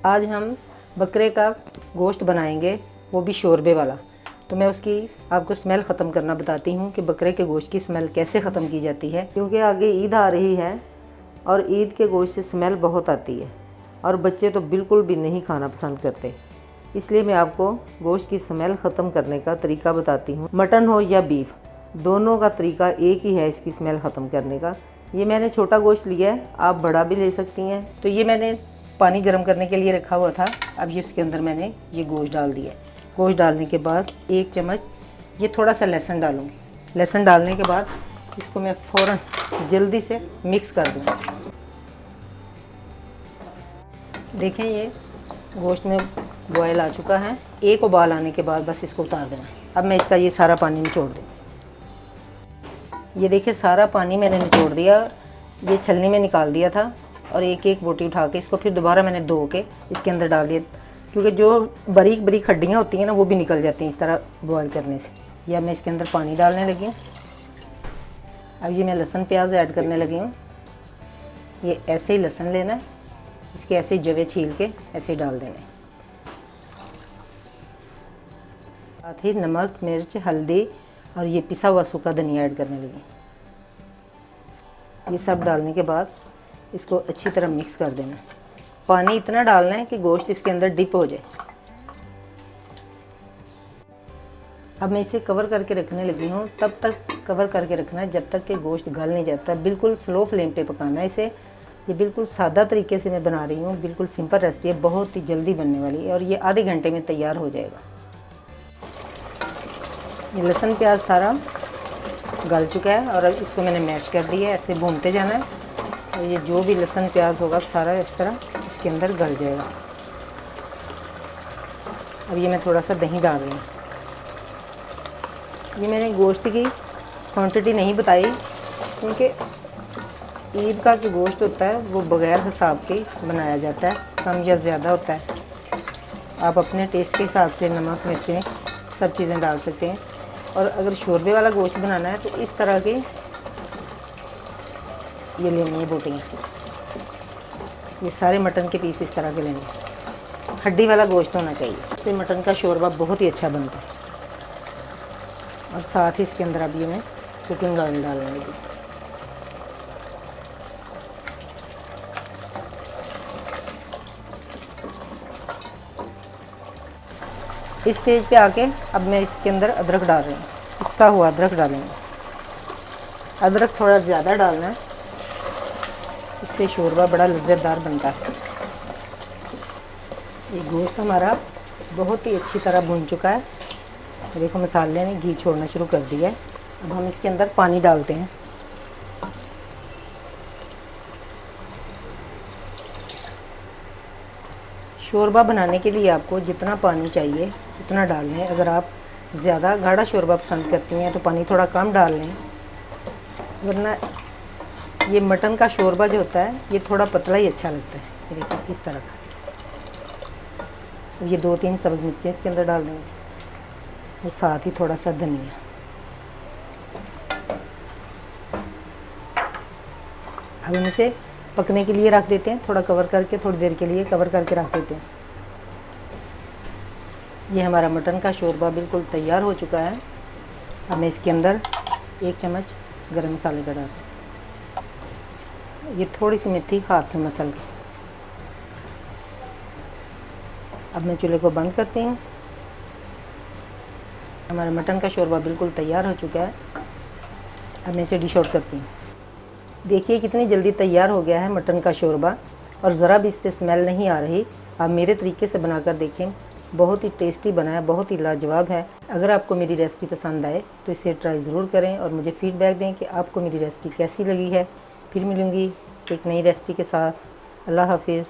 आज हम बकरे का गोश्त बनाएंगे, वो भी शोरबे वाला। तो मैं उसकी आपको स्मेल ख़त्म करना बताती हूँ कि बकरे के गोश्त की स्मेल कैसे ख़त्म की जाती है। क्योंकि आगे ईद आ रही है और ईद के गोश्त से स्मेल बहुत आती है और बच्चे तो बिल्कुल भी नहीं खाना पसंद करते। इसलिए मैं आपको गोश्त की स्मेल ख़त्म करने का तरीका बताती हूँ। मटन हो या बीफ, दोनों का तरीका एक ही है इसकी स्मेल ख़त्म करने का। ये मैंने छोटा गोश्त लिया है, आप बड़ा भी ले सकती हैं। तो ये मैंने पानी गर्म करने के लिए रखा हुआ था। अब ये उसके अंदर मैंने ये गोश्त डाल दिया है। गोश्त डालने के बाद 1 चम्मच ये थोड़ा सा लहसुन डालूँगी। लहसुन डालने के बाद इसको मैं फ़ौरन जल्दी से मिक्स कर दूँगी। देखें ये गोश्त में बॉयल आ चुका है। एक उबाल आने के बाद बस इसको उतार देना। अब मैं इसका ये सारा पानी निचोड़ दूँ। ये देखिए सारा पानी मैंने निचोड़ दिया, ये छलनी में निकाल दिया था और एक एक बोटी उठा के इसको फिर दोबारा मैंने धो के इसके अंदर डाल दिया, क्योंकि जो बारीक बारीक हड्डियाँ होती हैं ना वो भी निकल जाती हैं इस तरह बॉयल करने से। या मैं इसके अंदर पानी डालने लगी हूँ। अब ये मैं लहसुन प्याज ऐड करने लगी हूँ। ये ऐसे ही लहसुन लेना है, इसके ऐसे जवे छील के ऐसे डाल देने। साथ ही नमक, मिर्च, हल्दी और ये पिसा हुआ सूखा धनिया ऐड करने लगी। ये सब डालने के बाद इसको अच्छी तरह मिक्स कर देना। पानी इतना डालना है कि गोश्त इसके अंदर डिप हो जाए। अब मैं इसे कवर करके रखने लगी हूँ। तब तक कवर करके रखना है जब तक कि गोश्त गल नहीं जाता। बिल्कुल स्लो फ्लेम पे पकाना है इसे। ये बिल्कुल सादा तरीके से मैं बना रही हूँ, बिल्कुल सिंपल रेसिपी है, बहुत ही जल्दी बनने वाली है और ये आधे घंटे में तैयार हो जाएगा। ये लहसुन प्याज सारा गल चुका है और अब इसको मैंने मैश कर दिया है। ऐसे भूनते जाना है और ये जो भी लहसुन प्याज होगा सारा इस तरह इसके अंदर गल जाएगा। अब ये मैं थोड़ा सा दही डाल रही हूँ। ये मैंने गोश्त की क्वांटिटी नहीं बताई, क्योंकि ईद का जो गोश्त होता है वो बग़ैर हिसाब के बनाया जाता है, कम या ज़्यादा होता है। आप अपने टेस्ट के हिसाब से नमक, मिर्चें सब चीज़ें डाल सकते हैं। और अगर शोरबे वाला गोश्त बनाना है तो इस तरह के ये लेनी है बोटियाँ। ये सारे मटन के पीस इस तरह के लेने हैं। हड्डी वाला गोश्त होना चाहिए, इससे मटन का शोरबा बहुत ही अच्छा बनता है। और साथ ही इसके अंदर अब ये मैं कुकिंग ऑयल डालने लगी। इस स्टेज पे आके अब मैं इसके अंदर अदरक डाल रही हूँ। पिसा हुआ अदरक डालेंगे। अदरक थोड़ा ज़्यादा डालना है, इससे शोरबा बड़ा लज्जतदार बनता है। ये गोश्त हमारा बहुत ही अच्छी तरह भुन चुका है। देखो मसाले ने घी छोड़ना शुरू कर दिया है। अब हम इसके अंदर पानी डालते हैं। शोरबा बनाने के लिए आपको जितना पानी चाहिए उतना डाल लें। अगर आप ज़्यादा गाढ़ा शोरबा पसंद करती हैं तो पानी थोड़ा कम डाल लें, वरना ये मटन का शोरबा जो होता है ये थोड़ा पतला ही अच्छा लगता है। ये देखिए इस तरह का। ये 2-3 सब्ज़ मिर्चें इसके अंदर डाल देंगे और साथ ही थोड़ा सा धनिया। अब हम इसे पकने के लिए रख देते हैं, थोड़ा कवर करके, थोड़ी देर के लिए कवर करके रख देते हैं। ये हमारा मटन का शोरबा बिल्कुल तैयार हो चुका है। अब मैं इसके अंदर 1 चम्मच गरम मसाले का डाल, ये थोड़ी सी मेथी हाथ में मसल के। अब मैं चूल्हे को बंद करती हूँ। हमारा मटन का शोरबा बिल्कुल तैयार हो चुका है। अब मैं इसे डिश आउट करती हूँ। देखिए कितनी जल्दी तैयार हो गया है मटन का शोरबा और ज़रा भी इससे स्मेल नहीं आ रही। आप मेरे तरीके से बनाकर देखें, बहुत ही टेस्टी बना है, बहुत ही लाजवाब है। अगर आपको मेरी रेसिपी पसंद आए तो इसे ट्राई ज़रूर करें और मुझे फ़ीडबैक दें कि आपको मेरी रेसिपी कैसी लगी है। फिर मिलूँगी एक नई रेसिपी के साथ। अल्लाह हाफिज़।